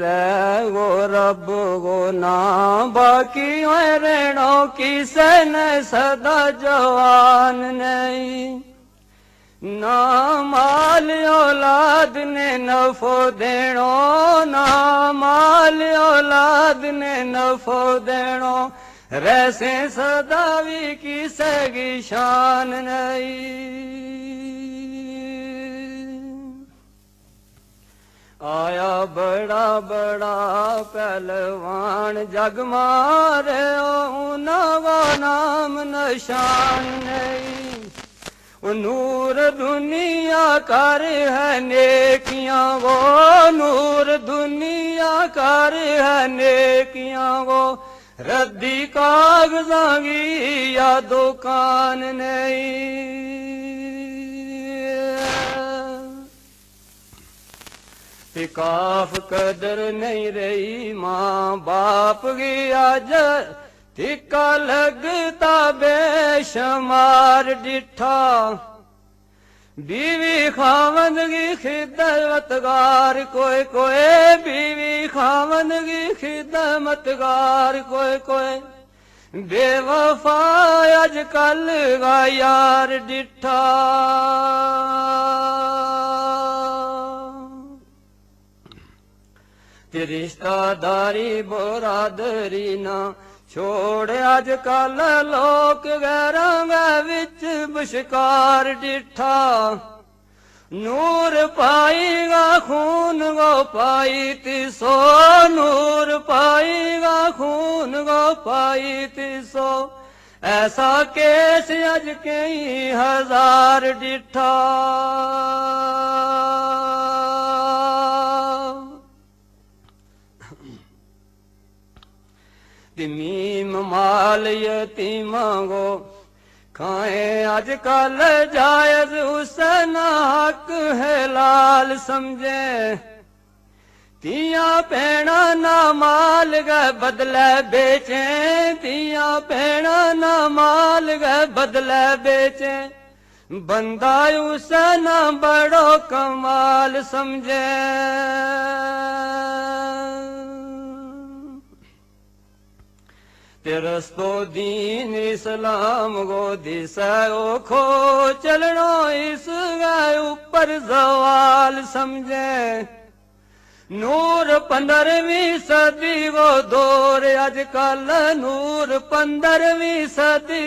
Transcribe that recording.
गो रब गो ना बाकी रेणो किसे ने सदा जवान नहीं ना माल औलाद ने नफो देणो ना माल औलाद ने नफो देणो रहसे सदा भी किसे की शान नहीं। आया बड़ा बड़ा पहलवान जग मारे उनका नाम निशान नहीं। नूर दुनिया कर है नेकियां वो नूर दुनिया कर है नेकियां वो रद्दी कागजां की या दुकान नहीं। काफ कदर नहीं रही माँ बाप की आज टिका लगता बेशुमार डिठा बीवी खावंद की खिदमतगार कोई कोई बीवी खावंद की खिदमतगार कोई कोई बेवफा आजकल का यार डिठा। रिश्तादारी बोरादरी ना छोड़ आजकल लोक गैरां विच बशकार डिठा नूर पाईगा खून गो पाई तिसो नूर पाईगा खून गो पाई तिसो ऐसा केस अज कई हजार डिठा। मीम माल यतीमा गो खाए आजकल जायज हुसन हक है लाल समझे तिया पैणा ना माल गए बदले बेचे तिया पैणा ना माल गए बदले बेचे बंदा हुसन बड़ो कमाल समझे। रस्तो दीन इस्लाम गो दिशा खो चलनो इस गए ऊपर जवाल समझे नूर 15वीं सदी गो दौर आजकल नूर 15वीं सदी